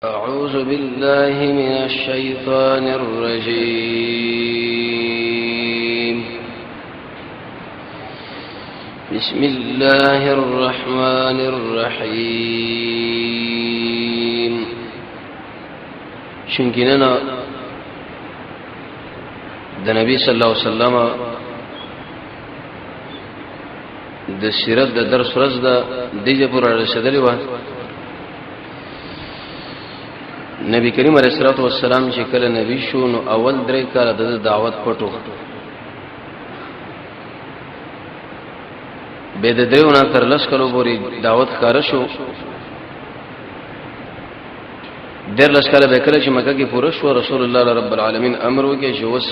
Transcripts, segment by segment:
أعوذ بالله من الشيطان الرجيم. بسم الله الرحمن الرحيم. شنكنا ده نبي صلى الله عليه وسلم ده سيرت ده درس ورځ ده دغه پر رسیدلی و. نبی کریم علیہ الصلوۃ والسلام چې کله نبی شو نو اول درې کاله د دعوت پټو به د دیونه تر لس کلو پورې دعوت کار شو. در لس کاله به کله چې مکه کې پوره شو رسول الله رب العالمین امر وکړي چې وس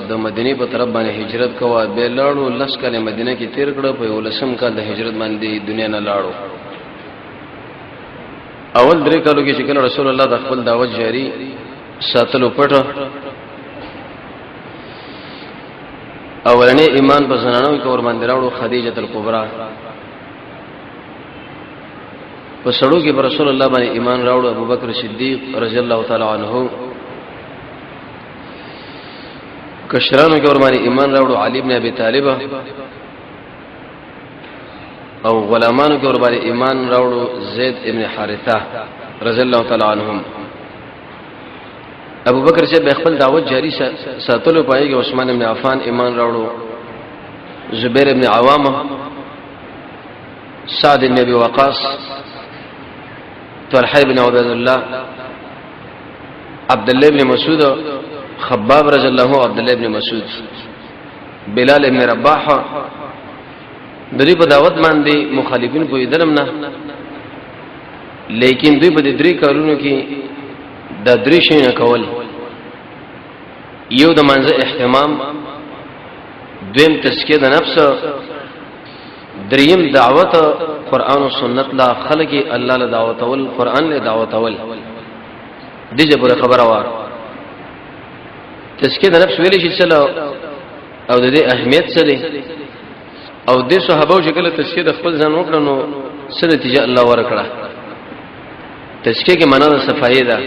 د مدینه په طرف باندې هجرت کوه. به لاړو لس کاله مدینه کې تیر کړه په ولسم کال د هجرت باندې دنیا نه لاړو. اول درې کالو کې چې کله رسول الله د خپل دعوت جاری ساتلو پټه اولنې ایمان په زنانو کې ور باندې راوړو خدیجه الکبرى. په سړو کې رسول الله باندې ایمان راوړو ابوبکر صدیق رضی الله تعالی عنہ. کشرانو کې ور باندې ایمان راوړو علی ابن ابي طالب او غلامانو کې ور باندې ایمان راوړو زید ابن حارثه رضی الله تعالی عنهم. ابو بکر چې به خپل دعوت جاری ساتلو پایږي. عثمان ابن عفان ایمان راوړو، زبیر ابن عوامه، سعد بن ابي وقاص، طلحه بن عبید الله، عبد الله بن مسعود، خباب رضی الله عنه، عبد الله بن مسعود، بلال ابن رباح. د دې په دعوت باندې مخالفین کوئی دلم نه، لیکن دوی په درې کارونو کې د درې شي نه کول. یو د منځ اهتمام، دویم تزکیه د نفس، دریم دعوت قرآن او سنت لا خلق الله له دعوت اول قرآن له دعوت اول. دغه پر خبره و تزکیه د نفس ویلې چې چلو او د دې اهمیت څه دی او د صحابه چې کله تزکیه د خپل ځان وکړو نو څه نتیجه الله ورکړه. تزکیه کې معنا د صفایي ده.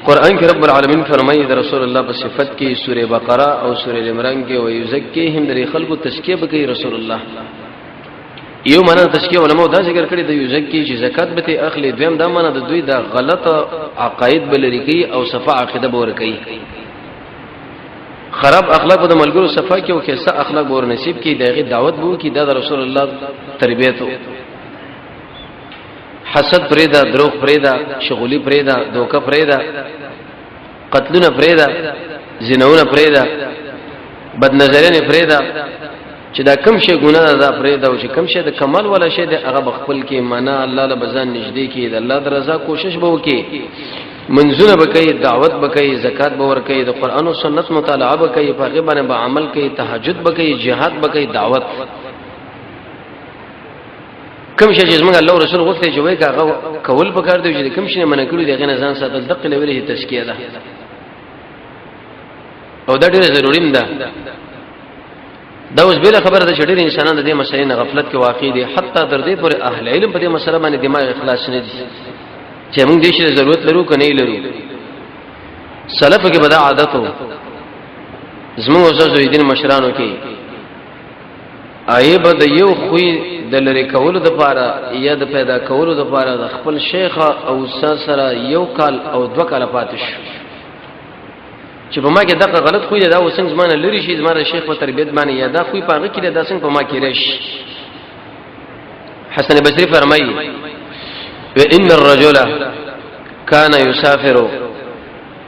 قران کې رب العالمین فرمایي د رسول الله په صفت کې سوره بقره او سوره عمران کې وي یزکیهم د خلکو تزکیه وکړي رسول الله. یو معنا تزکیه علماء دا ذکر کړی د یزکی چې زکات به اخلي. دویم دا معنا د دوی د غلط عقاید بلری کوي او صفه عقیده بور کوي. خراب اخلاق د ملګرو صفه کې او کیسه اخلاق بور نصیب کې دغه دعوت بو کې د رسول الله تربیته. حسد پرېدا، دروغ پرېدا، شغولي پرېدا، دوکه پرېدا، قتلونه پرېدا، زناونه پرېدا، بد نظرانه پرېدا. چې دا کم شي ګناه ده پرېدا او چې کم شي د کمال ولا شي د هغه بخپل کې معنا الله له بزان نږدې کې د الله د رضا کوشش به وکي. منځونه بکې، دعوت بکې، زکات به ورکې، د قران او سنت مطالعه بکې، په هغه باندې به عمل کوي، تهجد بکې، jihad بکې، دعوت. کوم شي چې موږ الله رسول غوښتي چې وای کاغه کول پکار دی چې کوم شي منع کړی دی غنه ځان ساتل دقه لوري تزکیه ده او دا ډیره ضروری ده. دا اوس بل خبره ده چې ډېر انسانان د دې مسلې نه غفلت کې واقع دي. حتی تر دې پورې اهل علم په دې مسله باندې دماغ اخلاص نه دي چې موږ دې شي ضرورت لرو کنه نه لرو. سلف کې بدا عادت وو زموږ اوسه دین مشرانو کې ایب د یو خوې د لری کولو د پاره یا د پیدا کولو د پاره د خپل شیخ او استاد سره یو کال او دو کال پاتې شو چې په ما کې دغه غلط خوې دا وسنګ زمانه لري شي زمانه شیخ په تربیت باندې یا دا خوې پاغه کې دا څنګه په ما کې راشي. حسن بصری فرمایي وان الرجل كان يسافر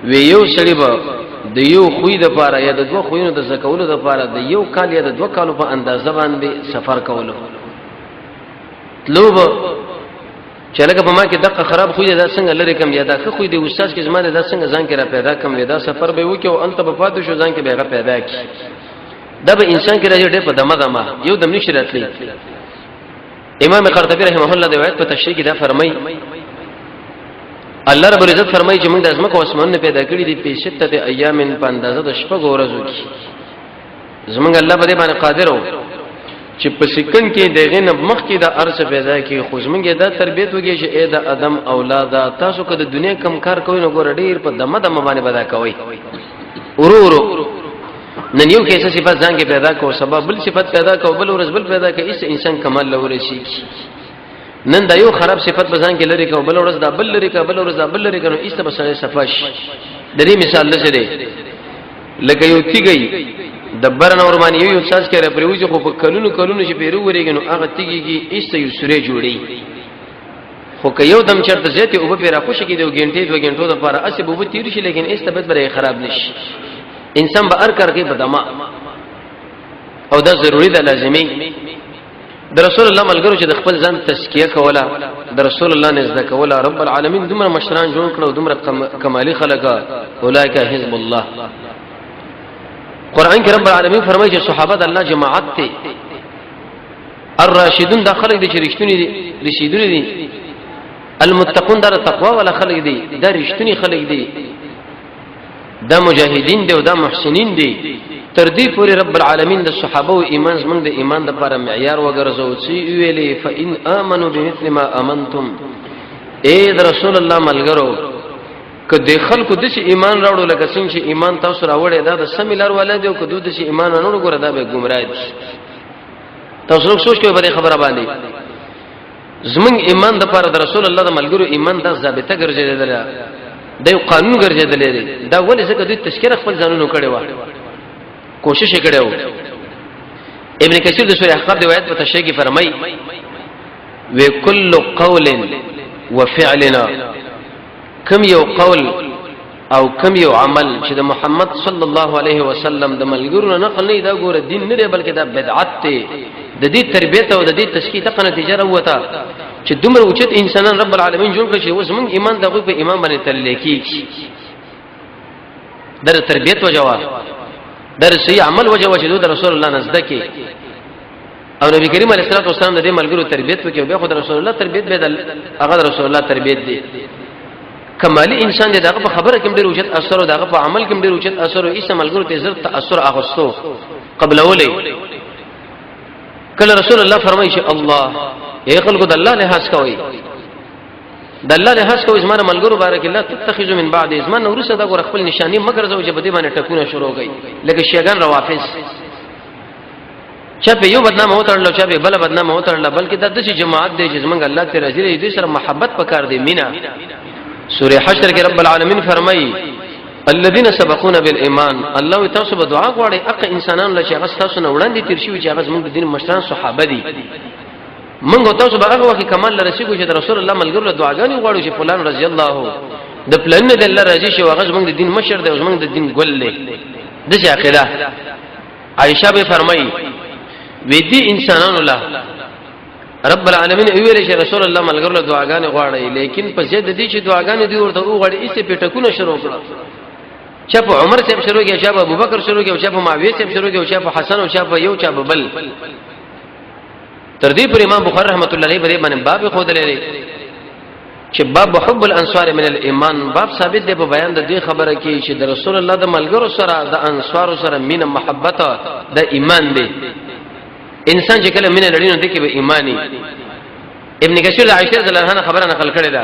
ويو سړيبه د یو خوې د پاره یا د دوه خوینو د زکولو د پاره د یو کال یا د دوه کالو په اندازه باندې سفر کولو. لوب چې لکه په ما کې دغه خراب خوې دا څنګه لري کم یا دا خو دې استاد کې زمانه دا څنګه ځان کې را پیدا کم ودا سفر به وکي او انت په پاتې شو ځان کې به پیدا کی. دا به انسان کې راځي ډېر په دمه دمه یو دم نشي راتلی. امام قرطبي رحمه الله د روایت په تشریح کې دا فرمایي الله رب العزت فرمایي چې موږ د ازمکه او اسمان پیدا کړی دي په 6 ایام په اندازه د شپږ ورځو کې. زمونږ الله په دې باندې قادر وو چې په سکن کې دغه نه مخ کې د ارث پیدا کی خو زمونږه دا تربیت وږي چې اې د ادم اولاد تاسو که د دنیا کم کار کوئ نو ګور ډیر په دمه دمه باندې بدا کوي ورورو نن یو کیسه صفات ځان کې پیدا کو سبب بل صفات پیدا کو بل ورځ بل پیدا کوي اس انسان کمال لوري شي نن دا یو خراب صفات بزان کې لري کو بل ورځ دا بل لري کا بل ورځ دا بل لري کنو اس ته بسره صفاش د دې مثال لږه دی لکه یو تیږي دبر نور باندې یو احساس کړي پرويځ خو په کلونو کلونو چې پیرو وريږي نو هغه تیږي اس یو سوري جوړي خو که یو دم چرته زیته او په را خوشي کې د غنټې 2 غنټو د لپاره اسې بوبو تیر شي لیکن اس طبيعت بره خراب نشي انسان به ار کر کې بدما او دا ضروری ده لازمي د رسول الله ملګرو چې د خپل ځان تزکیه کوله د رسول الله نزد کوله رب العالمین دومره مشران جوړ کړو دومره کمالي خلقا اولئک حزب الله قران کې رب العالمین فرمایي چې صحابه د الله جماعت ته الراشدون دا خلق دي چې رښتونی دي رشیدونی دي المتقون دا تقوا ولا خلق دي دا رښتونی خلق دي دا مجاهدین دي او دا محسنین دي تر دې پورې رب العالمین د صحابه او ایمان زمونږ د ایمان د لپاره معیار وګرځو چې ویلي فإن آمنوا بمثل ما آمنتم اے د رسول الله ملګرو کله خلکو د شي ایمان راوړو لکه څنګه چې ایمان تاسو راوړې دا د سمیلار ولادي او کدو د شي ایمان نه وګوره دا به گمراه دي تاسو سوچ کوئ په خبره باندې زمونږ ایمان د لپاره د رسول الله د ملګرو ایمان د ضابطه ګرځیدل دا یو قانون ګرځیدل دی دا ولې ځکه دوی تشکیل خپل ځانونو کړي و کوشش کړو ابن کثیر د سورہ احقاف روایت په تشریح کې فرمایي وکل قول وفعلنا کم یو قول او کم یو عمل چې د محمد صلی الله علیه وسلم د ملګرو نقل نه دا ګوره دین نه دی بلکې دا بدعت دی د دې تربیت او د دې تشکیل ته نتیجه وته چې دومره اوچت انسانان رب العالمین جوړ کړي اوس موږ ایمان دغه په ایمان باندې تلل کیږي در تربیت وجوا در صحیح عمل وجوا چې د رسول الله نزد کې او نبی کریم علیه الصلاه والسلام د دې ملګرو تربیت وکړي به خدای رسول الله تربیت به هغه رسول الله تربیت دی کمالی انسان دی دغه په خبره کې ډېر اوچت اثر او دغه په عمل کې ډېر اوچت اثر او ایسه ملګرو ته زر تاثر اغستو قبل اولی کله رسول الله فرمایي چې الله اے خلکو د الله لحاظ کوي د الله لحاظ کوي زمانه ملګرو بارک الله تتخذوا من بعد زمان ورسه دا ګور خپل نشانی مگر زو چې بده باندې ټکونه شروع کړي لکه شیګان روافض چا په یو بدنامه وترل چا په بل بدنامه وترل بلکې د دې جماعت دی چې زمونږ الله ته راځي دې سره محبت پکار دی مینا سورہ حشر کې رب العالمین فرمایي الذين سبقونا بالایمان الله تاسو به دعا غواړي اق انسانان له چې هغه تاسو نه وړاندې تیر شي چې هغه زمونږ د دین مشران صحابه دي موږ تاسو به هغه وخت کمال لرسیږو چې رسول الله ملګرو له دعاګانې غواړو چې فلان رضی الله د پلان د الله راضي شي هغه زمونږ د دین مشر دی زمونږ د دین ګل دی د څه عقیده عائشہ به فرمایي وې دي انسانانو له رب العالمین ویل چې رسول الله ملګرو له دعاګانې غواړي لیکن په زید دي چې دعاګانې دی ورته وغواړي ایسه پټکونه شروع کړه چا په عمر صاحب شروع کړي چا په ابوبکر شروع کړي چا په معاویه صاحب شروع کړي چا په حسن او چا په یو چا په بل تر دې پر امام بخاری رحمت الله علیه باندې باب خود لري چې باب حب الانصار من الايمان باب ثابت دی په بیان د دې خبره کې چې د رسول الله د ملګرو سره د انصار سره مینه محبت د ایمان دی انسان چې کله مینه لري نو د کې به ایمانی ابن کثیر عائشہ رضی الله عنها خبره نقل کړې ده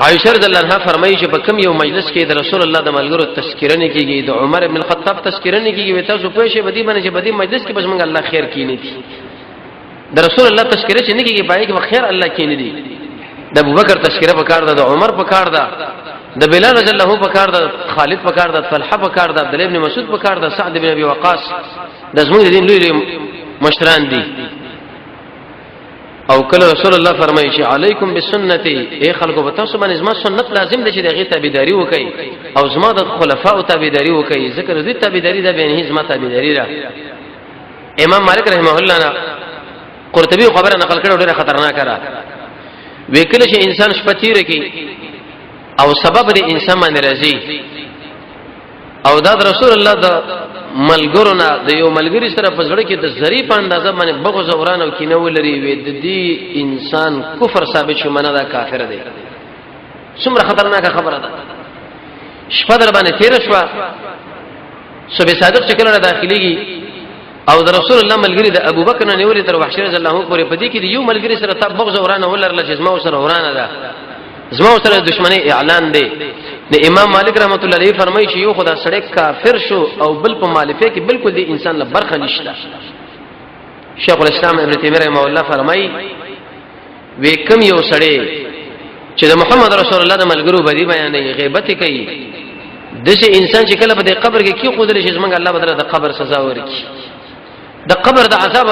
عائشہ رضی الله عنها فرمایي چې په کوم یو مجلس کې د رسول الله د ملګرو تذکرہ نه کیږي د عمر ابن الخطاب تذکرہ نه کیږي وته سو پېښه بدی باندې چې بدی مجلس کې بس موږ الله خیر کینی دي د رسول الله تذکرہ چې نه کیږي پای کې خیر الله کینی دي د ابوبکر تذکرہ پکار ده د عمر پکار ده د بلال رضی الله پکار ده خالد پکار ده طلحه پکار ده عبد الله ابن مسعود پکار ده سعد ابن ابي وقاص د زموږ دین لوی مشران دي او کله رسول الله فرمایي چې علیکم بسنتی اے خلکو به تاسو باندې زما سنت لازم دي چې دغه تابعداري وکړي او زما د خلفاو تابعداري وکړي ذکر دې تابعداري ده به نه زما تابعداري ده امام مالک رحمه الله قرطبی خبره نقل کړه ډیره خطرناکه ده وکله چې انسان شپتیر کی او سبب دې انسان باندې راځي او دا رسول الله د ملګرو نه د یو ملګری سره په ځړه کې د ظریف اندازه باندې بغض او وران او کینه ولري وي د دې انسان کفر ثابت شو منه دا کافر دی څومره خطرناکه خبره ده شپه در باندې تیر شو صبح صادق چې کله داخليږي او د رسول الله ملګری د ابو بکر نه نیولې تر وحشي رضی الله عنه پورې پدې کې یو ملګری سره تا بغض ورانه ولرله چې زما سره ورانه ده زما سره دښمنی اعلان دی د امام مالک رحمت الله علیه فرمایي چې یو خدا سره کافر شو او بل په مالفه کې بالکل دی انسان له برخه نشته شیخ الاسلام ابن تیمیه رحمه الله فرمایي وې کم یو سړی چې د محمد رسول الله د ملګرو بدی بیانې غیبت کوي دغه انسان چې کله په قبر کې خودل شي زمونږ الله بدله د قبر سزا ورکړي د قبر د عذاب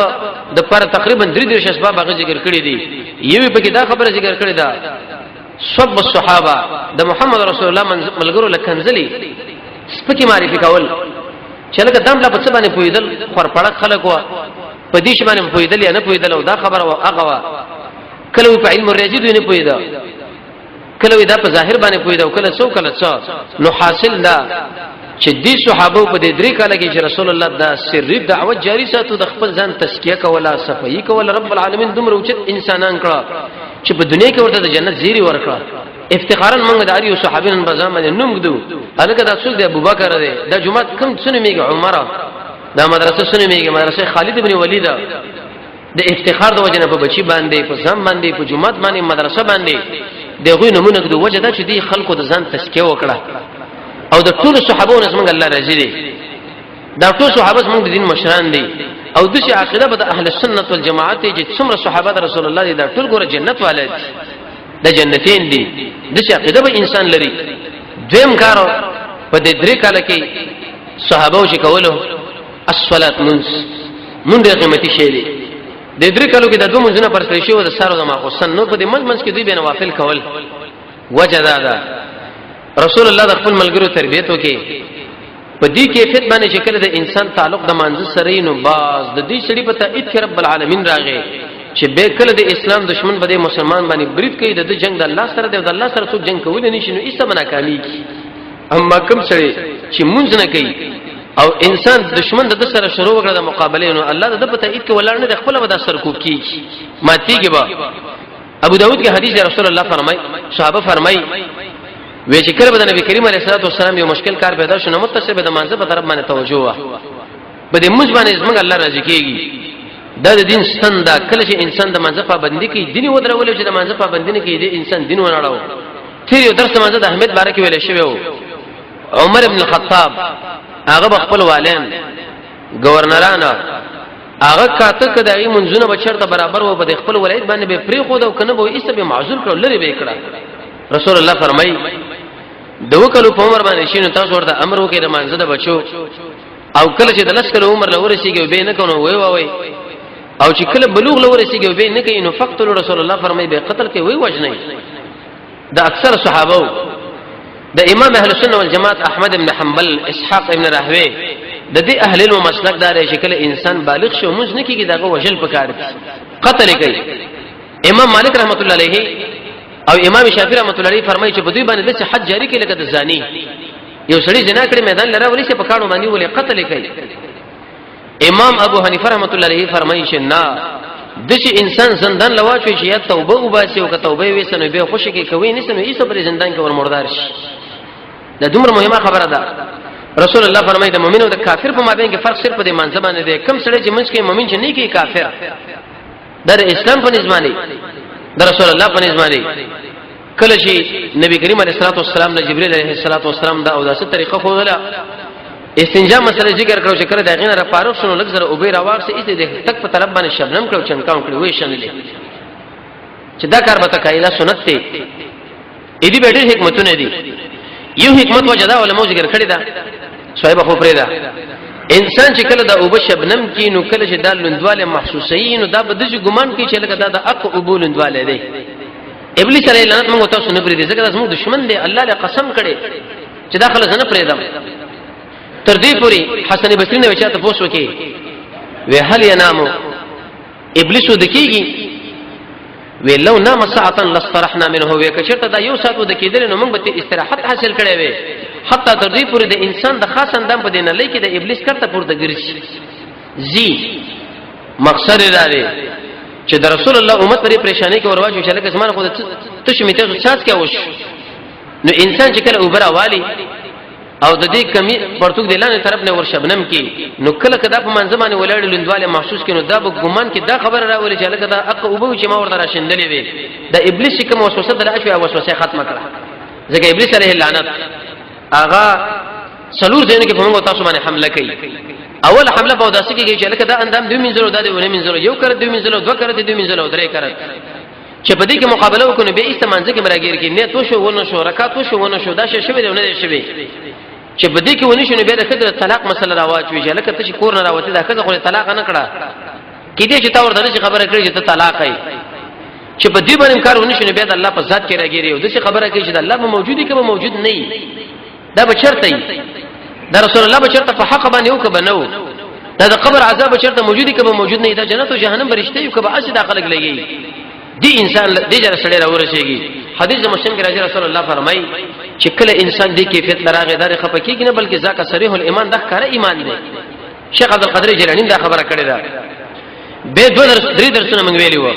د پر تقریبا 3 اسباب هغه ذکر کړی دي یوه په کې دا خبره ذکر کړی ده سب الصحابه د محمد رسول الله ملګرو لکنزلی سپکی معرفي کول چې لکه دام لا په څه باندې پویدل خور پړق خلک وا په دې ش باندې پویدل یا نه پویدل او دا خبره وا هغه وا کله په علم الرجید نه پویدا کله دا په ظاهر باندې پویدا او کله څو کله څو نو حاصل دا چې دې صحابه په دې درې کاله کې چې رسول الله دا سری دعوت جاری ساتو د خپل ځان تزکیه کوله صفائی کوله رب العالمین دومره اوچت انسانان کړه چې په دنیا کې ورته د جنت زیری ورکړه افتخارا موږ د اړیو صحابین په ځان باندې نوم ګدو هغه دا څوک دی ابو بکر دی دا جمعه کم څونه میګه عمر دا مدرسه څونه میګه مدرسه خالد ابن ولید د افتخار د وجنه په بچی باندې په ځم باندې په جمعه باندې مدرسه باندې دغه نمونه ګدو وجه دا چې دی خلکو د ځان تزکیه وکړه او د ټول صحابو نس موږ الله راضي دي دا ټول صحابه موږ د دین مشران دي او د شي عقیده د اهل سنت والجماعت چې څومره صحابه رسول الله دي دا ټول ګوره جنت والي د جنتین دي د شي عقیده به انسان لري دویم کارو په دې درې کاله کې صحابه چې کولو الصلاه منځ ډېر قیمتي شی دی د درې کالو کې د دوه منځونه پر کړی شو د سارو د ماخصن نو په دې منځ کې دوی به نوافل کول وجدا ده رسول الله د خپل ملګرو تربیت وکي په دې کیفیت باندې چې کله د انسان تعلق د مانځ سره نو باز د دې شړې په تایید کې رب العالمین راغی چې به کله د اسلام دشمن بده مسلمان باندې برید کوي د جنگ د الله سره د الله سره څوک جنگ کول نه شي نو ایسه بنا کامی کی اما کوم سره چې مونږ نه کوي او انسان دشمن د سره شروع وکړه د مقابله نو الله د په تایید کې ولر نه د خپل ودا سر کو کی ماتيږي با ابو داود کې حدیث رسول الله فرمای صحابه فرمای وې چې کله د نبی کریم علیه الصلاه والسلام یو مشکل کار پیدا شو نو متصل به د منځ په طرف باندې توجه وا په دې موږ باندې زموږ الله راضي کیږي دا د دین ستنده کله چې انسان د منځ پابندي کوي دین ودرول چې د منځ پابندي نه کوي د انسان دین وناړو تیر یو درس منځ د احمد بارک ویل شوی عمر ابن الخطاب هغه خپل والین گورنران هغه کاته کداغي منځونه بچرته برابر و په خپل ولایت باندې به پری خو دا کنه به ایسه به معذور کړل لري به کړه رسول الله فرمای دو کلو په عمر باندې شینو تاسو ورته امر وکړه د منځ د بچو او کله چې د لس کلو عمر لور شيږي به نه کنه وای او چې کله بلوغ لور شيږي به نه کوي نو فقط رسول الله فرمای به قتل کې وای وجنه دا اکثر صحابه د امام اهل سنت والجماعت احمد ابن حنبل اسحاق ابن راهوی د دې اهل علم مسلک دار چې کله انسان بالغ شو موږ نه کیږي داغه وجل پکار قتل کوي امام مالک رحمت الله علیه او امام شافعی رحمت الله علیه فرمایي چې په دوی باندې د حد جاری کړي لکه د زانی یو سړی زنا کړي میدان لره ولې چې په کاڼو باندې ولې قتل کوي امام ابو حنیفه رحمت الله علیه فرمایي چې نه دشي انسان زندان لواچوي چې یا توبه وباسي او که توبه وسنه به خوشي کې کوي نه سنه ایسه پر زندان کې ور مردار شي دا دومره مهمه خبره ده رسول الله فرمایي د مؤمن او د کافر په مابین کې فرق صرف په دې منځ باندې دی کم سړی چې منځ کې مؤمن چې نه کې کافر در اسلام په نظمانی در رسول الله په نظمانی کله چې نبی کریم علیه الصلاه والسلام له جبرئیل علیه الصلاه والسلام دا او داسه طریقه خوله استنجا مسله ذکر کړو چې کړه دا غینه را فاروق شنو لږ زره او به راوار سي ایسه د تک په طرف باندې شبنم کړو چنکاو کړو وې شنلې چې دا کار به تکایلا سنت ته اې دې به حکمتونه دي یو حکمت وجدا علماء ذکر کړی دا صاحب خو پرې دا انسان چې کله دا او شبنم کې نو کله چې د لندواله محسوسین دا به د ګمان کې چې لکه دا د اق قبول لندواله دی ابلیس علیه لعنت موږ تاسو نه پرې دي ځکه زموږ دشمن دی الله له قسم کړي چې دا خلک نه پرې دم تر دې پوری حسن بصری نے وچا ته پوښتنه وکي وی هل ینامو ابلیس ودکیږي وی لو نام ساعتا لسترحنا منه وی کچرته دا یو ساعت ودکیدل نو موږ به استراحت حاصل کړي وي حتی تر دې پوری د انسان د خاص اندام په دینه لکه د ابلیس کرته پورته ګرځي زی مقصد لري چې د رسول الله امت پرې پریشانی کې ورواچو چې لکه زمانه خو ته شمیته ساس کې وش نو انسان چې کله اوبره والی او د دې کمی پرتګ د لانه طرف نه ور شبنم کې نو کله کدا په منځمانه ولاړ لندواله محسوس کینو دا به ګمان کې دا خبر راولي چې لکه دا اق او به چې ما ورته راشندلې وي د ابلیس کوم وسوسه دراشوي او وسوسه ختمه کړه ځکه ابلیس علیه اللعنت اغا څلور ځینې کې په موږ تاسو باندې حمله کوي اول حمله په داسې کې چې لکه دا اندام دوی منځلو دا دوی منځلو یو کړ دوی منځلو دوه کړ دوی منځلو درې کړ چې په دې کې مقابله وکړو به استمانځ کې مراګیر کې نه تو شو ونه شو رکعت شو ونه شو دا شی شوی نه دی شوی چې په دې کې ونی شو نه به د خدای طلاق مسله راواچوي چې لکه ته چې کور نه راوته دا خدای خو طلاق نه کړه کې دې چې تا ورته خبره کړې چې ته طلاق یې چې په دې باندې کار ونی شو نه به د الله په ذات کې راګیری او د څه خبره کوي چې د الله په موجودي کې به موجود نه وي دا به چرته وي دا رسول الله به چرته په حق باندې او کبه نو دا د قبر عذاب چرته موجودي کې به موجود نه وي دا جنت او جهنم برشته یو کبه اسی داخله لګي دی انسان دې جره سړی راورسېږي حدیث مسلم کې راځي رسول الله فرمایي چې کله انسان دې کیفیت لراغه دار خپکیږي نه بلکې ځکه صریح الایمان د ښکار ایمان دی شیخ عبد القادر جیلانی دا خبره کړې ده به دوه درې درسونه موږ ویلي وو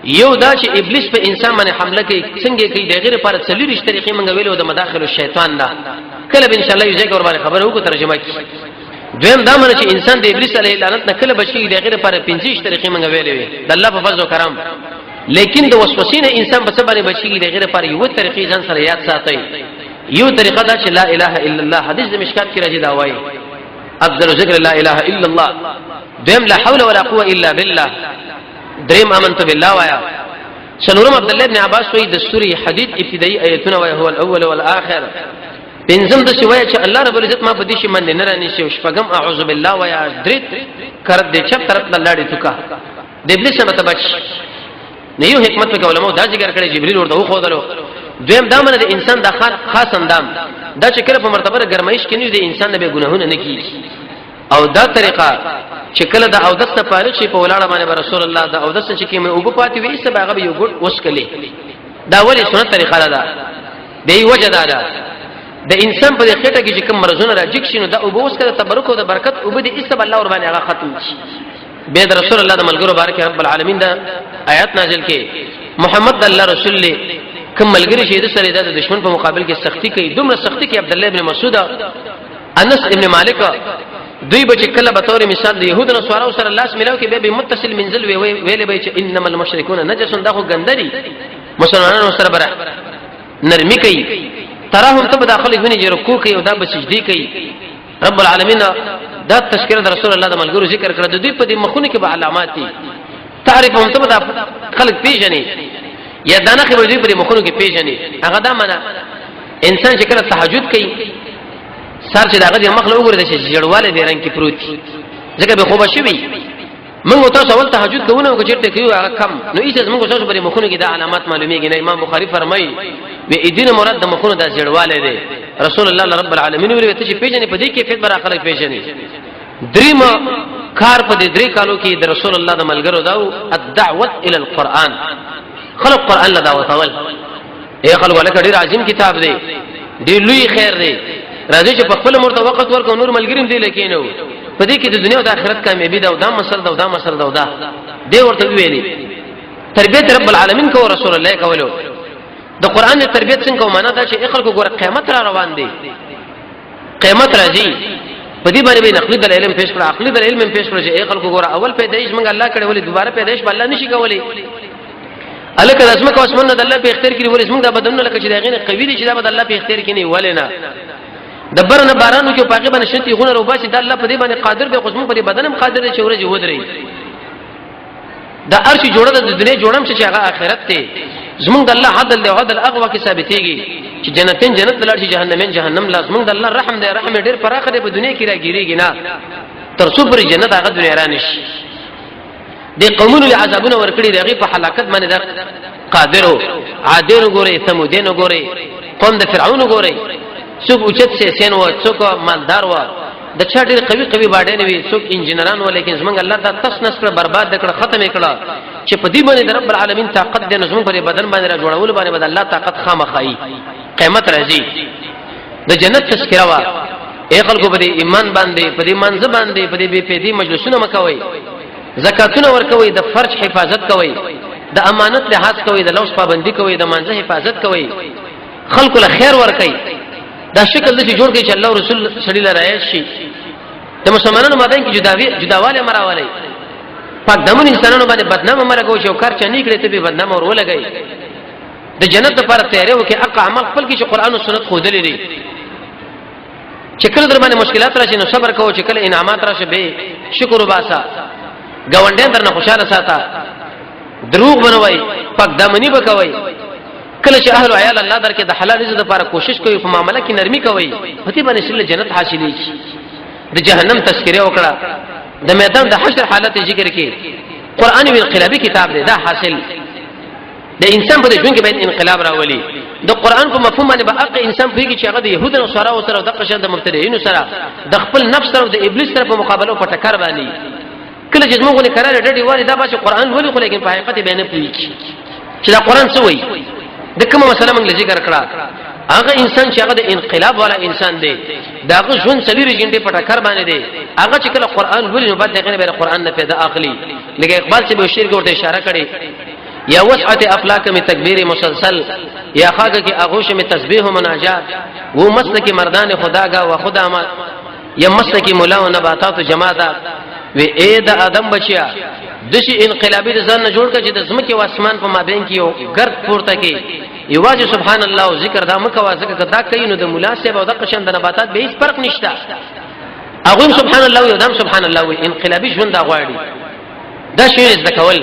یو دا چې ابلیس په انسان باندې حمله کوي څنګه کوي د غیر پر څلوري طریقې موږ ویلو د مداخل الشیطان دا کله به ان شاء الله یو ځای ور باندې خبره وکړو ترجمه کی دویم دا معنی چې انسان د ابلیس علیه لعنت نه کله بچي د غیر پر 15 طریقې موږ ویلې د الله په فضل او کرم لیکن د وسوسې نه انسان په څه باندې بچي د غیر پر یو طریقې ځان سره یاد ساتي یو طریقه دا چې لا اله الا الله حدیث د مشکات کې راځي دا وایي افضل ذکر لا اله الا الله دویم لا حول ولا قوه الا بالله دریم امنت بالله وایا سنورم عبد الله ابن عباس وی د سوره حدید ابتدایي آیتونه وای هو الاول والآخر بنظم د شوی چې الله رب العزت ما په دې شي باندې نه رانی شي شپږم اعوذ بالله وایا درې کړ دې چپ طرف نه لاړې توکا د ابلیس نه تبچ نه یو حکمت په علماء دا ذکر کړی جبرئیل ورته خو درو دویم دا منه د انسان د خاص اندام دا چې کله په مرتبه ګرمایش کې نه د انسان نه به ګناهونه نه کیږي او دا طریقه چې کله د اودس ته فارغ شي په ولاړه باندې رسول الله د اودس چې کې مې او په پاتې وي سبا هغه یو ګډ وسکلې دا ولې سنت طریقه ده دی وجه ده د انسان په خېټه کې چې کوم مرزونه راځي شي نو دا او بوس کړه تبرک او د برکت او به ایسب الله ور باندې هغه ختم شي به د رسول الله د ملګرو بارک رب العالمین دا آیات نازل کې محمد الله رسول الله کوم ملګری شه د سره د دشمن په مقابل کې سختی کوي دومره سختی کې عبد الله ابن مسعود انس ابن مالک دوی به کله به تور مثال د يهودو سره سره لاس ملاو کې به متصل منزل ویلې به چې انما المشركون نجس دغه ګندري مسلمانانو سره بره نرمي کوي تراهم ته داخله غونی چې رکوع کوي او دا به سجدي کوي رب العالمین دا تذکرہ د رسول الله د ملګرو ذکر کړه د دوی په دې مخونه کې به علامات دي تعریفهم ته دا خلق پیژني یا دانه کې به دوی په دې مخونه کې پیژني هغه دا معنا انسان چې کله تهجد کوي سر چې داغه مخ له وګورئ چې جړواله دی رنگ کې پروت ځکه به خوبه شوی موږ تاسو اول تهجد کوو او چې ته کوي هغه کم نو ایسه موږ تاسو په مخونه کې دا علامات معلومیږي نه امام بخاری فرمایي و اذن مراد د مخونه د جړواله دی رسول الله رب العالمین ویل ته چې پیژنې په دې کې فیت برا خلک پیژنې دریم کار په دې درې کالو کې د رسول الله د ملګرو داو الدعوه الى القران خلق قران له دعوت اول اے خلق ولکه ډیر عظیم کتاب دی ډیر لوی خیر دی راځي چې په خپل مرته وخت ورکو نور ملګریم دی لکینو په دې کې د دنیا او د آخرت کامیابی دا او دا مسله دا او دا مسله دا او دا دی ورته ویلي تربیت رب العالمین کو رسول الله کولو د قران د تربیت څنګه معنا دا چې خلکو ګوره قیامت را روان دي قیامت راځي په دې باندې نقلی د علم پیش کړه عقلی د علم پیش کړه چې خلکو ګوره اول پیدایش موږ الله کړي ولې دوباره پیدایش بل الله نشي کولی الکه لازم کو اسمنه د الله په اختیار کې ولې موږ دا بدن لکه چې دا غینه قوی دي چې دا د الله په اختیار کې نه ولې نه دبرنه بارانو کې پاګه باندې شتي غونه روباسي د الله په دې باندې قادر به قسم په بدنم قادر دی چې ورځي ودري دا ارشي جوړه د دنیا جوړم چې هغه آخرت ته زمونږ د الله عدل دی عدل اغوا کې ثابتېږي چې جنتین جنت لار شي جهنمین جهنم لا زمونږ د الله رحم دی رحم ډېر پراخه دی په دنیا کې راګيريږي نه تر څو پر جنت هغه دنیا را نشي دي قومونو له عذابونه ورکړي دغه په هلاکت باندې د قادرو عادل ګوري ثمودین ګوري قوم د فرعون ګوري څوک اوچت سي سين و څوک مالدار و د چا ډېر قوي قوي باډې نه وي څوک انجنيران و لیکن زمونږ الله دا تس نس کړ برباد کړ ختم کړ چې په دې باندې رب العالمین طاقت دې نظم پر بدن باندې را جوړول باندې بد الله طاقت خامخایي قیامت راځي د جنت تذکرہ وا اے خلکو په ایمان باندې په دې منځ باندې په دې په دې مجلسونه مکوي زکاتونه ورکوي د فرج حفاظت کوي د امانت لحاظ کوي د لوث پابندي کوي د منځ حفاظت کوي خلکو له خیر ورکوي دا شکل د جوړ کې چې الله رسول صلی الله علیه شي د مسلمانانو مابین کې جداواله مراولې پاک دمن انسانانو باندې بدنامه مرګو چې کار چني کړي ته به بدنامه ور ولګي د جنت لپاره تیارې وکي اقا عمل خپل کې چې قران او سنت خو دلې دي چې کله در باندې مشکلات راشي نو صبر کوو چې کله انعامات راشي به شکر وباسا گاونډیان درنه خوشاله ساته دروغ بنوي پاک دمنی وکوي کله چې اهل عیال الله درکې د حلال رزق لپاره کوشش کوي په معاملې کې نرمي کوي هتی باندې سره جنت حاصلې شي د جهنم تذکرې وکړه د میدان د حشر حالت ذکر کې قران وی انقلابی کتاب دی دا حاصل د انسان په ژوند کې باید انقلاب راولي د قران په مفهوم باندې به اق انسان پیږي چې هغه د يهود او سره او سره د قشن د مبتدئين سره د خپل نفس سره د ابلیس سره په مقابله او په ټکر باندې کله چې موږ نه قرار ډډي وایي دا به قران ولي خو لیکن په حقیقت باندې پیږي چې دا قران څه وایي د کومه مسله موږ ذکر کړه هغه انسان چې هغه د انقلاب والا انسان دی داغه ژوند سلیری جنډه په ټکر باندې دی هغه چې کله قران ولي نو بعد دغه به قران نه پیدا اخلي لکه اقبال سے به شعر ورته اشاره کړي یا وسعت افلاک میں تکبیر مسلسل یا خاک کی آغوش میں تسبیح و مناجات وہ مسلک مردان خدا کا و خدا ما یا مسلک مولا و نباتات و جماعات و اے د ادم بچیا دشي انقلابی ځان نه جوړ کړي چې د زمکه او اسمان په مابین کې یو ګرد پورته کې یواز سبحان الله او ذکر دا مکه واسه کدا کوي نو د مناسب او د قشن د نباتات به هیڅ فرق نشته اغه سبحان الله او دم سبحان الله وي انقلابی ژوند دا غواړي دا شی ذکول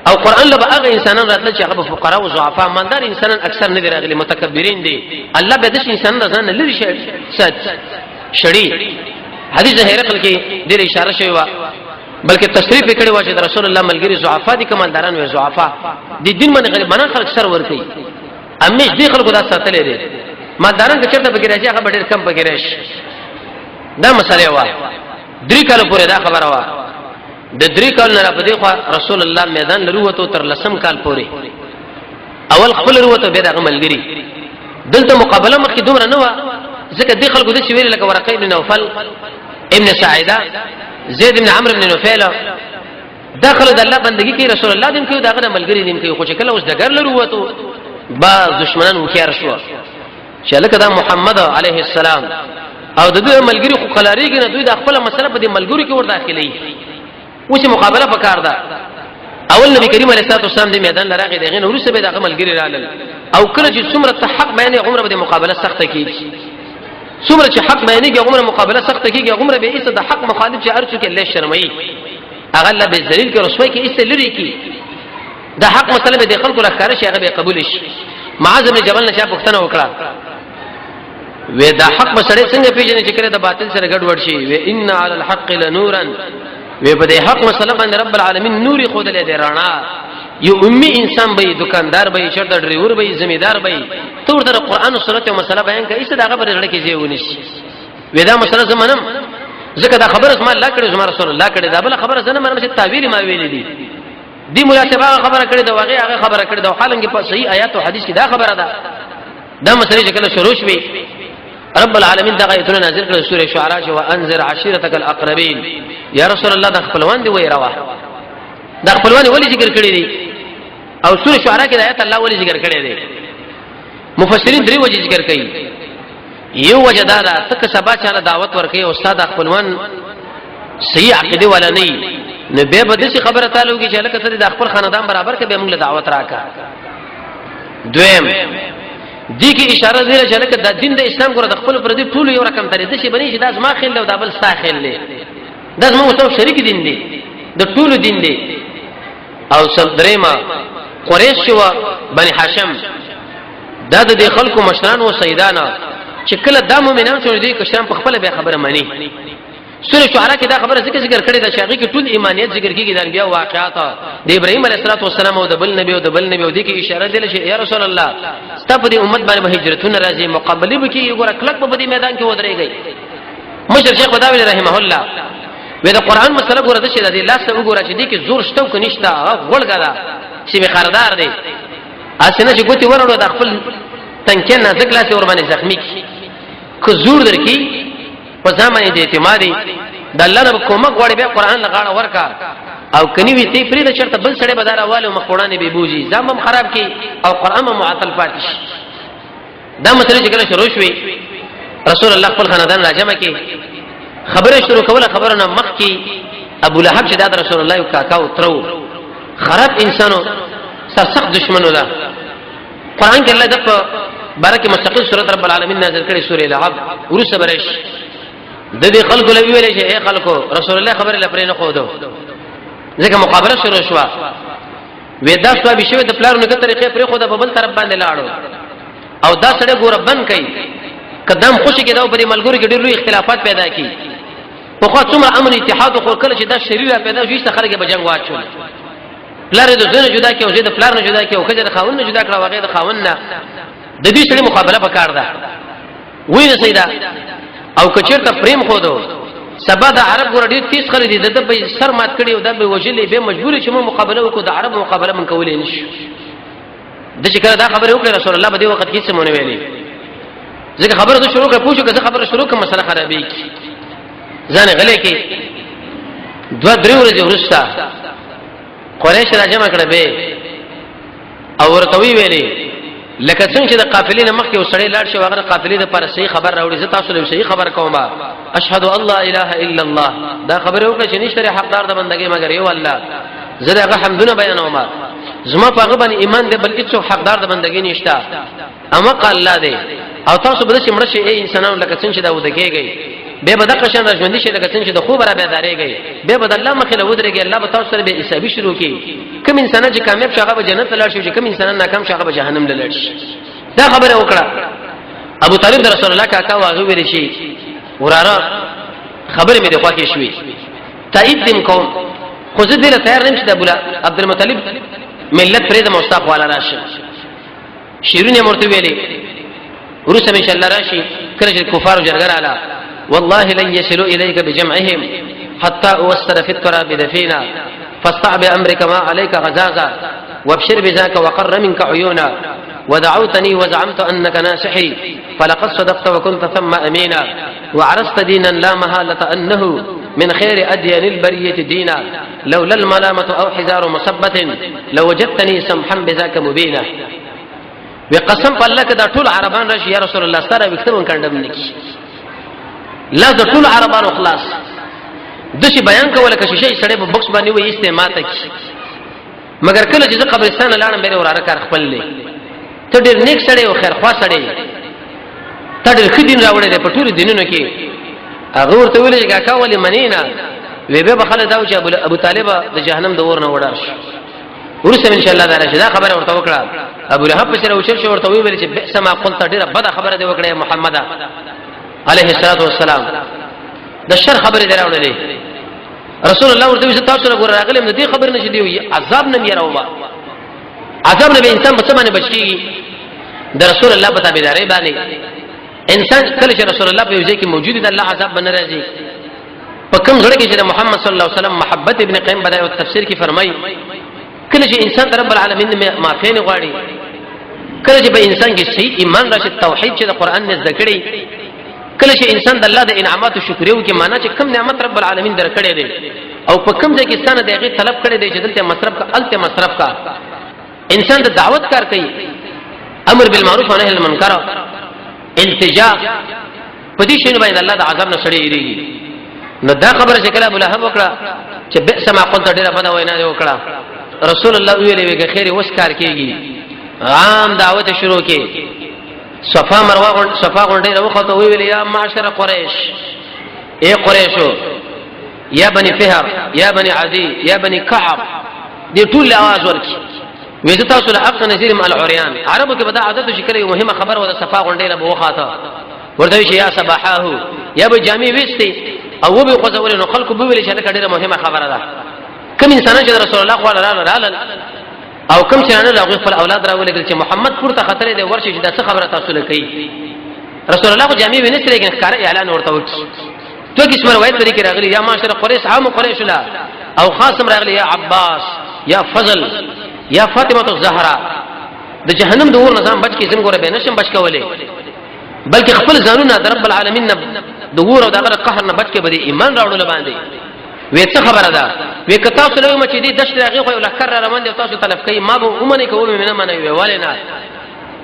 او قران له هغه انسانان راتل چې هغه فقرا او ضعفا مندار انسانان اکثر نه راغلي متکبرین دي الله به د انسان رضان لري شړی حدیث هرقل کې د اشاره شوی و بلکې تصریح وکړي و چې رسول الله ملګری ضعفا دي کمالداران و ضعفا دي دین باندې غریبانه خلک سر ور کوي امیش دي خلکو دا ساتلې دي مالداران چې چرته بګی راځي هغه ډېر کم بګی راشي دا مسله و درې کال پورې دا خبره و د درې کال نه په دې خو رسول الله میدان لروته تر لسم کال پورې اول خپل لروته به دا ملګری دلته مقابله مخکې دومره نه و ځکه دې خلکو د شویل لکه ورقه ابن نوفل ابن سعیده زید بن عمرو بن نوفل داخله د الله بندگی کې رسول الله دین کې داغه ملګری دین کې خو چې کله اوس دګر لروته با دشمنان وکړ شو چې لکه دا محمد علیه السلام او د دې ملګری خو قلاریږي نه دوی د خپل مسله په دې ملګری کې ور داخلي اوس مقابله پکار ده اول نبی کریم علیه الصلاه والسلام د میدان لراغه دغه نور څه به دغه ملګری رالل او کله چې څومره حق معنی عمره به مقابله سخته کیږي څومره چې حق معنی کې عمره مقابله سخته کیږي عمره به ایسه د حق مخالف چې ارچو کې الله شرمایي هغه الله به ذلیل کې رسوي کې ایسه لري کې د حق مسله به د خلکو راخاره شي هغه به قبول شي معاذ بن جبل نشه پښتنه وکړه و دا حق مسله څنګه پیژنې چې کړه د باطل سره ګډوډ شي و ان علی الحق لنورا و په دې حق مسله باندې رب العالمین نور خود له رڼا یو امي انسان به دکاندار به شرط ډریور به زمیدار به تور در قران او سنت او مسله بیان کوي څه دغه پر لړ کې ځای ونیسي ودا مسله زمانم ځکه دا خبره اسما الله کړي زما رسول الله کړي دا بل خبره زنه مرمه چې تعبیر ما ویلې دي دی مناسبه خبره کړي دا واقعي هغه خبره کړي دا حالانکه په صحیح آیات او حدیث کې دا خبره ده دا مسله چې کله شروع شوي رب العالمین دا آیتونه نازل کړل سوره شعراء چې وانذر عشيرتك الاقربين یا رسول الله د خپلوان دی وای روا د خپلوان ولې ذکر کړی دي او سوره شعراء کې د آیت الله ولې ذکر کړی دي مفسرین درې وجه ذکر کوي یو وجه دا ده تک سبا چاله دعوت ورکړي او استاد خپلوان صحیح عقیده ولا نه نه به بده شي خبره تعالی کی چې لکه ته د خپل خاندان برابر کې به موږ له دعوت راکا دویم دې کې اشاره دی چې لکه د دین د اسلام ګره د خپل پر دې ټول یو رقم ترې د شي بنې چې داس ما خل او د بل ساحل له داس مو څو شریک دین دی د ټول دین دی او صدرما قریش و بني هاشم دا د خلکو مشران او سیدانا چې کله د مؤمنانو سره دې کشران په خپل به خبره مانی سوره شعراء کې دا خبره ذکر کړي دا شاغي کې ټول ایمانیت ذکر کیږي د انبیا واقعات د ابراهيم عليه السلام او د بل نبی او د بل نبی او د کې اشاره دی چې یا رسول الله ستاسو د امت باندې هجرتونه راځي مقابله به کې یو کلک په دې میدان کې ودرېږي مشر شیخ بداوی رحمه الله و د قران مسله ګوره د شه د الله سره وګوره چې دې کې زور شته او نشته غوړګا چې به خاردار دی اسنه چې ګوتی ورړو د خپل تنکین نه ځکه لاس ور باندې زخمی کی کو زور درکې په ځمانه دې اعتمادي د الله رب کومه غوړې به قران لغاړه ورکا او کني وی تی پرې د چرته بل سړی بدار اواله مخوړانه به بوجي ځمم خراب کی او قران معطل پاتې دا مسله چې کله شروع شوې رسول الله خپل خاندان راجمع کې خبره شروع کوله خبره نه مخ کې ابو لهب چې د رسول الله کاکا او ترو خراب انسانو سخت دشمنو ده قران کې الله د بارکه مستقل سورۃ رب العالمین نازل کړي سورې لهب ورسره برش د دې خلکو لوي ویلې چې اے خلکو رسول الله خبره لپاره نه خو دو ځکه مقابله شروع شو وېدا شو به شوی د پلانونو په طریقې پر خو د بل طرف باندې لاړو او دا سړی ګور بند کړي قدم خوشي کې دا په ملګرو کې ډېر لوی اختلافات پیدا کړي په خو څومره امن اتحاد خو کله چې دا شریعه پیدا شوې څه خلک به جنگ واچو پلار د زنه جدا کې او زه د پلار نه جدا کې او خځه د خاون نه جدا کړه واغې د خاون نه د دې سره مقابله وکړ دا وې نه سیدا او کچرته پریم خو دو سبا د عرب ګور ډیر تیز خلک دي د په سر مات کړي او د به وجلې به مجبور چې مو مقابله وکړو د عرب مقابله من کولې نشو د چې کله دا خبره وکړه رسول الله په دې وخت کې څه مونږ ویلې ځکه خبره ته شروع کړه پوښتنه کړه خبره شروع کړه مسله خرابې کی ځان غلې کې دوه درې ورځې ورستا قریش راجمع کړه به او ورته ویلې لکه څنګه چې د قافلې نه مخکې وسړې لاړ شي واغره قافلې د پر صحیح خبر راوړي زه تاسو له صحیح خبر کوم اشهد الله اله الا الله دا خبره وکړه چې نشته حقدار د بندګۍ مگر یو الله زه دغه حمدونه بیانوم زما په هغه باندې ایمان دې بل هیڅ حقدار د بندګۍ نشته اما قال الله دې او تاسو به چې مړ شي اے انسانانو لکه څنګه چې دا ودکېږي به بدقه شان راځوندې شي لکه څنګه چې د خوب را بیدارېږي به بد الله مخې له ودرېږي الله به تاسو سره به حسابي شروع کړي کوم انسان چې کامیاب شي هغه به جنت ته لاړ شي کوم انسان ناکام شي هغه به جهنم ته لاړ شي دا خبره وکړه ابو طالب د رسول الله کاکا واغه ویل شي وراره خبره مې د خوا کې شوې تایید دم کوم خو زه دې له تیار نیم چې د ابو عبد المطلب ملت پرې د مستاق والا راشي شیرونه مرته ویلي ورسره ان شاء الله راشي کله چې کفار جرګر اعلی والله لن يصلوا اليك بجمعهم حتى اوسر في التراب دفينا فاستع بامرك ما عليك غزازا وابشر بذاك وقر منك عيونا ودعوتني وزعمت انك ناصحي فلقد صدقت وكنت ثم امينا وعرست دينا لا محاله انه من خير اديان البريه دينا لولا الملامه او حزار مصبه لوجدتني سمحا بذاك مبينا بقسم بالله كذا طول عربان راشي يا رسول الله ستاره وکتون کندم نکی لا د ټول عربانو خلاص دشي بیان کوله که شي سړی په بوکس باندې وې استعمال تک مگر کله چې قبرستان لاړم به وراره کار خپل لې ته ډېر نیک سړی او خیر خوا سړی ته ډېر خدین راوړې په ټول دینونو کې هغه ورته ویل چې کاکا ولې منینا وې به خلک دا چې ابو طالب د جهنم د اور نه وډار شي ورسره ان شاء الله تعالی دا خبره ورته وکړه ابو لهب سره وشر شو ورته ویل چې بئس ما قلت ډېر بد خبره دی وکړه محمد عليه الصلاه والسلام د شر خبره دراوړلې رسول الله ورته ویل تاسو له ګور راغلم د دې خبر نشي دی عذاب نه میراوما عذاب نه به انسان په څه باندې بچيږي د رسول الله په تابعداري باندې انسان کله چې رسول الله په وجه کې موجود دی الله عذاب باندې راځي په کوم ځړ کې چې محمد صلی الله علیه وسلم محبت ابن قیم بدایع التفسیر کې فرمایي کله چې انسان رب العالمین معافی نه غواړي کله چې به انسان کې صحیح ایمان راشي توحید چې د قران نه ذکرې کله چې انسان د الله د انعاماتو شکر یو کې معنا چې کوم نعمت رب العالمین درکړي دي او په کوم ځای کې ستانه دغه طلب کړي دي چې دلته مصرف کا الته مصرف کا انسان د دعوت کار کوي امر بالمعروف و نهي عن المنکر التجا پدې شنو باندې الله د عذاب نه سړي یریږي نو دا خبره چې کله ابو لهب وکړه چې بئس ما قلت ډیره بده وینا وکړه رسول الله ویلې ویګه خیر وس کار کیږي عام دعوت شروع کی صفا مروه صفا غونډه وخته ویل یا معاشر قریش اے قریشو یا بني فهر یا بني عدي یا بني كعب دي ټول आवाज ورکی وې تاسو له اقصى نذیر مع العريان عربو کې بدا عادت شکل یو مهمه خبر ودا صفا غونډه له وخاته ورته شي یا صباحه یا به جامع وستي او به خوځول نو خلکو به ویل چې دا ډیره مهمه خبره ده کوم انسان چې رسول الله صلی الله علیه وسلم او کوم چې نه راغی خپل اولاد راولګل چې محمد پورته خطر دی ورشي چې دا څه خبره تاسو له کوي رسول الله جامع ونسره کې ښکار اعلان ورته وکړي تو کیسه روایت لري کې راغلی یا معاشر قریش عام قریش لا او خاصم راغلی یا عباس یا فضل یا فاطمه الزهرا د جهنم د اور نظام بچ کې څنګه ور به نشم بچ کولې بلکې خپل ځانونه د رب العالمین د اور او د قهر نه بچ کې به ایمان راوړل باندې وې څه خبره ده وې کتا سره یو مچې دي دشت راغی خو لکر را روان دي تاسو طلب کوي ما به ومنه کوم نه منه وی والنا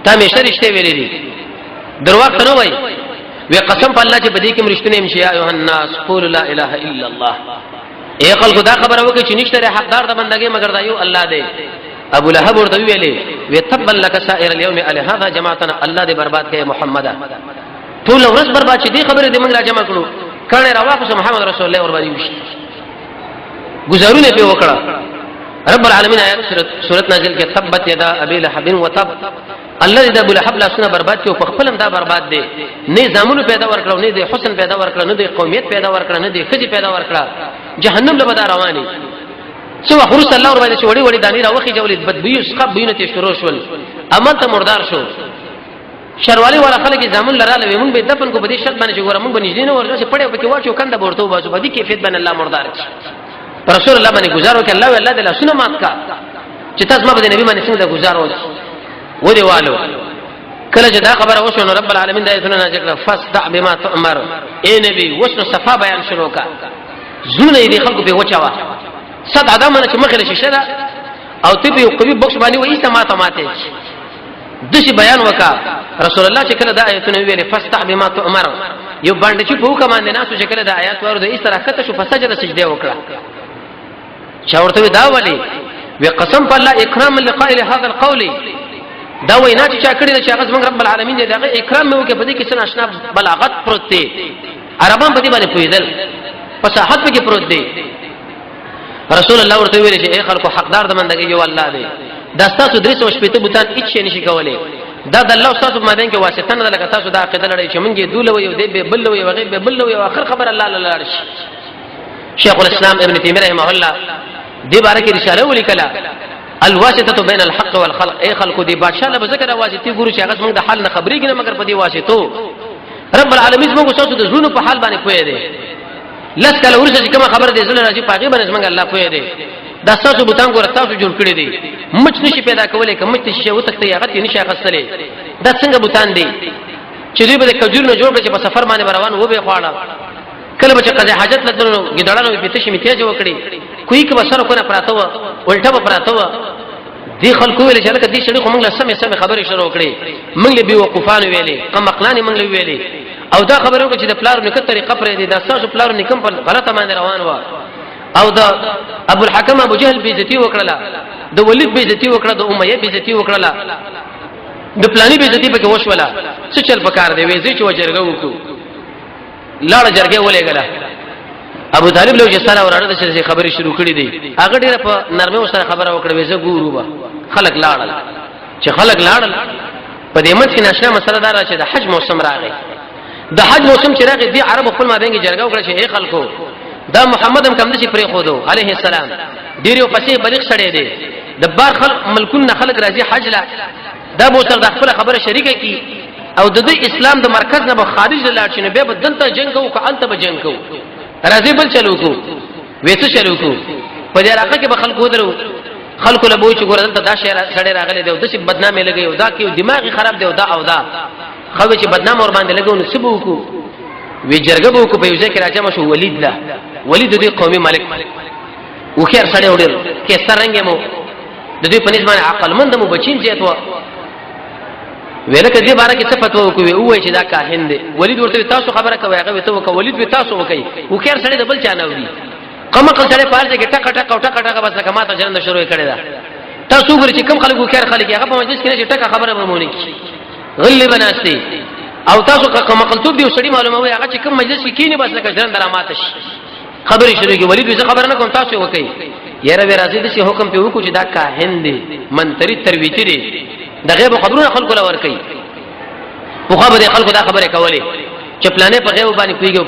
تا مې شرشته ویلې دي درواغ نه وای وی قسم په الله چې بدی کې مرشتونه امشي یا ایه الناس قول لا اله الا الله اے خلکو دا خبره وکړي چې نشته حقدار د بندګۍ مگر دا یو الله دی ابو لهب ورته ویلې وی تبا لك سائر اليوم على هذا جماعتنا الله دې برباد کړي محمد ټول ورځ برباد شي دې خبره دې موږ را جمع کړو کړه راوخه محمد رسول الله ور باندې وشي گزارونه په وکړه رب العالمین آیات سورۃ نازل کې تبت یدا ابي لهب وتب الله دې ابو لهب لاسونه برباد کړي او په خپلم دا برباد دي نه زامنو پیدا ورکړو نه دې حسن پیدا ورکړو نه دې قومیت پیدا ورکړو نه دې خزي پیدا ورکړه جهنم له بدار رواني سو خرس الله ور باندې وړي وړي دانی راوخي جولید بدبوی اسقب بینه شروع شول عمل ته مردار شو شروالي والا خلک زامن لراله وي مونږ به دفن کو بدی شرط باندې جوړه مونږ بنځ دینه ورته پړې په کې واچو کنده ورته باسو بدی کیفیت باندې الله مردار شي رسول الله باندې گزارو کې الله والله دې سونه مات کا چې تاسو ما باندې نبی باندې څنګه گزارو و دې والو کله چې دا خبره وشو نو رب العالمین دا ایتونه نازل کړ فاصدع بما تؤمر اے نبی وسنو صفا بیان شروع کا زونه دې خلکو به وچاوا صد ادمه چې مخه شي شره او ته به قوی بخش باندې وایي سماته ماته دشي بیان وکا رسول الله چې کله دا آیتونه ویلې فاصدع بما تؤمر یو باندې چې په حکم باندې ناسو چې کله دا آیات ورته ایس طرح کته شو فسجد سجده وکړه چا ورته دا ولي وی قسم بالله اکرام لقائل هذا القول دا وینا چې چا کړی دا چې هغه رب العالمین دې دا اکرام مې وکړي په دې کې څنګه آشنا بلاغت پروت دی عربان په دې باندې پویدل فصاحت په کې پروت دی رسول الله ورته ویل چې اے خلکو حقدار د مندګي یو الله دی دا تاسو درې څو شپې ته بوتان هیڅ شي نشي کولای دا د الله تاسو مابین کې واسطه نه لکه تاسو دا عقیده لري چې مونږه دوله وي او دې به بل وي او غیب به بل وي او اخر خبر الله لاله شي شیخ الاسلام ابن تیمیہ رحمه الله دې باره کې رساله ولیکله الواسطه بین الحق والخلق اي خلق دي بادشاہ له ذکر واسطه ګورو چې هغه موږ د حال نه خبرې کینه مگر په دې واسطو رب العالمین موږ تاسو د زړونو په حال باندې پوهه دي لس کله ورسې چې کوم خبر دې زړه راځي پاګې باندې موږ الله پوهه دي دا تاسو بوتان ګور تاسو جوړ کړی دي مچ نشي پیدا کولای کوم مچ شي وتکته هغه نشي غسلې دا څنګه بوتان دي چې دې به کجور نه جوړ چې په سفر باندې روان و به خواړه کله چې قضا حاجت لدنو ګډړانو په تشي میته جو کړی کوی که بسره کو نه پراته و ولټه به پراته و دي خلکو ویل چې لکه دې شړې خو موږ له سمې خبرې شروع کړې موږ له بي وقفان ویلې ام عقلان موږ له ویلې او دا خبرو چې د پلار نکته طریقه پرې دي دا تاسو پلار نکم په غلطه باندې روان و او دا ابو الحکم ابو جهل بیزتی وکړه د ولید بیزتی وکړه د امیه بیزتی وکړه د پلاني بیزتی پکې وشوله څه چل پکار دی وې چې وجرګه وکړو لاړه جرګه ولېګله ابو طالب له جساره وراره د څه خبرې شروع کړې دي هغه ډیره په نرمه سره خبره وکړه وې زه ګورو با خلک لاړل چې خلک لاړل په دې مت کې نشه مسله دار چې د حج موسم راغی د حج موسم چې راغی دي عرب خپل مابین کې جرګه وکړه چې اے خلکو دا محمد هم کوم دي پرې خودو عليه السلام ډیرو پسې بلیغ سړی دی د بار خلک ملکون خلک راځي حج لا دا مو سره د خپل خبره شریکه کی او د اسلام د مرکز نه به خارج لاړ شنه به بدلته جنگ کوو که انت به جنگ کوو راځي بل چلو کو وېڅ چلو کو په دې راکه کې به خلکو درو خلکو له بوچ ګور دلته دا شهر سړی راغلی دی او د څه بدنامي لګي او دا کې دماغي خراب دی او دا او دا خو چې بدنام ور باندې لګو نو سبو کو وی جرګه بو کو په یوځای کې راځم شو ولید لا ولید دې قومي مالک و خیر سړی وړل کې سرنګ مو د دې پنځ باندې عقل مند مو بچین چیتو ویله کدی بارے کې څه فتوا وکوي او چې دا کاهن دی ولید ورته تاسو خبره کوي هغه ته وکړه ولید به تاسو وکړي و خیر سړی د بل چا نه وري کوم کله سړی پارځه کې ټک ټک ټک ټک بس لکه ماته جنن شروع کړي دا تاسو ګورئ چې کوم خلک و خیر خلک هغه په مجلس کې چې ټک خبره ومونی غلی بناسي او تاسو کوم مقلتوب دی سړی معلومه وي هغه چې کوم مجلس کې کینی بس لکه جنن دراماتش خبرې شروع کې ولید به خبره نه کوم تاسو وکړي یاره به راځي د حکم په وکړو چې دا کاهن دی منتری ترویتی دی د غیب خبرونه خلکو لور کوي خو خبره خلکو دا خبره کوله چې پلانې په غیب باندې کوي او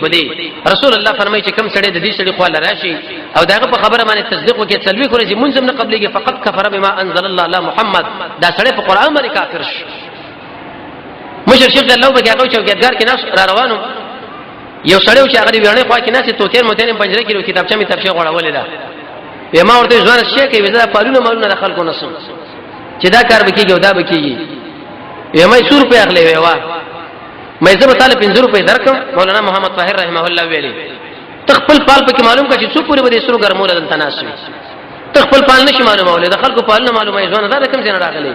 په دې رسول الله فرمایي چې کم سړی د دې سړي خو راشي او داغه په خبره باندې تصدیق وکړي تلوي کوي چې منځم نه قبليږي فقط کفر بما انزل الله على محمد دا سړی په قران باندې کافر شي مشر شیخ الله به هغه چوکیدار کې ناس را روانو یو سړی چې هغه ویړنې خوا کې ناس توتیر متن پنجره کې کتابچه می تفسیر غوړولې ده ما ورته ځوان شي کې وزا پالونه مالونه د خلکو نسم چې دا کار وکيږي او دا وکيږي یمه 100 روپے اخلي ویوا مې زه به طالب 50 روپے درکم مولانا محمد طاهر رحمه الله ویلي تخپل پال په معلوم کا چې څو پوری به سرو ګرمول د تناسب تخپل پال نشي معلومه ولې د خلکو پالنه معلومه ځونه دا کوم څنګه راغلي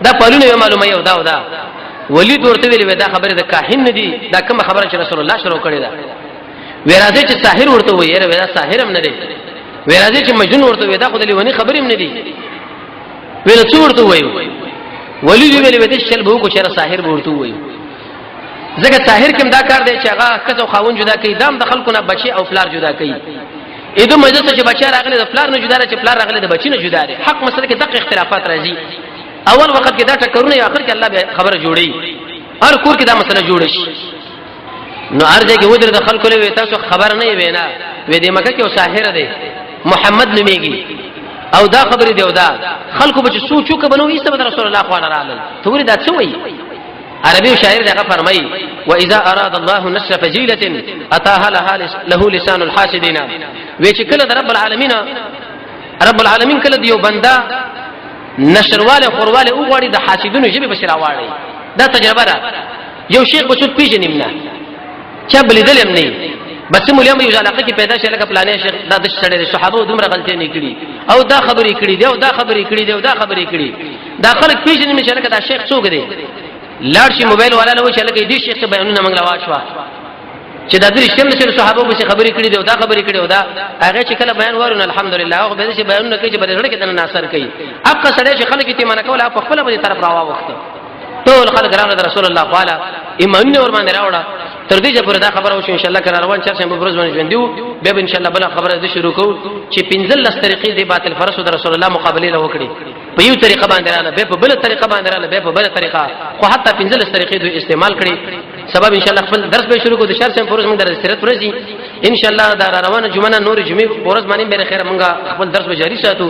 دا پالونه معلومه یو دا ولید ورته ویل دا خبره د کاهن نه دی دا کوم خبره چې رسول الله شروع کړی دا ورازه چې ساحر ورته وایي یره دا ساحر هم نه دی ورازه چې مجنون ورته وایي دا خو د لیونی خبرې هم نه دی ویل څو ورته وایي ولید ویل وته شل به کو چې ساحر ورته وایي ځکه ساحر کوم دا کار دی چې هغه کڅو خاون جدا کوي دام د خلکو نه بچي او فلار جدا کوي اېدو مجلس چې بچی راغلی د فلار نه جدا چې فلار راغلی د بچی نه جدا لري حق مسله کې دغه اختلافات راځي اول وخت کې دا ټکرونه اخر کې الله به خبره جوړي هر کور کې دا مسله جوړ شي نو ارجه کې ودر د خلکو له تاسو خبر نه وینا وې د مکه کې ساحر دی محمد نوميږي او دا خبره دی او دا خلکو به سوچو کې بنو ایسته رسول الله صلی الله علیه وسلم ته ورې دا څه وایي عربي شاعر دغه فرمایي واذا اراد الله نشر فجيله اتاها له لسان الحاسدين وی چې کله رب العالمین کله دیو بندا نشرواله خورواله او غړي د حاسدونو جبه بشراواړي دا تجربه ده یو شیخ بچو پیژنیم نه چا بلیدل هم نه بس مولیم یو علاقه کې پیدا شي لکه پلانې شیخ دا د شړې صحابه دومره غلطي نه کړي او دا خبرې کړي دی او دا خبرې کړي دی او دا خبرې کړي دا خلک پیژنیم چې لکه دا شیخ څوک دی لاړ شي موبایل والا له چې لکه دې شیخ ته بیانونه منګلا واښوا چې دا د رښتینو سره صحابه به خبرې کړي دی او دا خبرې کړي او دا هغه چې کله بیان ورن الحمدلله او به چې بیانونه کوي چې بل ډېر کې د ناصر کوي اقا سره چې خلک ته منه کوله په خپل به طرف راوا وخت ټول خلک راغله رسول الله تعالی ایمان اور باندې راوړه تر دې چې پر دا خبره وشو ان شاء الله کله روان چا سم بروز باندې ژوندیو به ان شاء الله بل خبره دې شروع کو چې 15 طریقې دې باطل فرض د رسول الله مقابله له وکړي په یو طریقه باندې رااله به په بل طریقه باندې رااله به په بل طریقه خو حتی 15 طریقې دې استعمال کړي سبب ان شاء الله خپل درس به شروع کو د شهر سم بروز موږ درس سیرت ورځي ان شاء الله دا روانه جمعه نور جمعه بروز باندې به خیر موږ خپل درس به جاری ساتو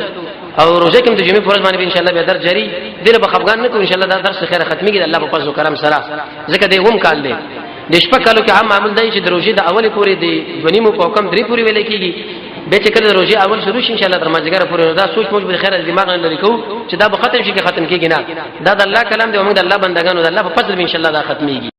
او روزه کې د جمعې فرض باندې ان شاء الله به درس جاری دله به خفغان نه کو ان شاء الله دا درس خیر ختميږي الله په فضل او کرم سره ځکه دې هم کال دی د شپه کالو کې عام معمول دی چې د روزه د اوله پورې دی ونیمو په کم درې پورې ویل کېږي به چې کله روزه اول شروع شي ان شاء الله تر ماځګره پورې دا سوچ موږ به خیر دماغ نه لري کو چې دا به ختم شي کې ختم کېږي نه دا د الله کلام دی او موږ د الله بندگانو د الله په فضل ان شاء الله دا ختميږي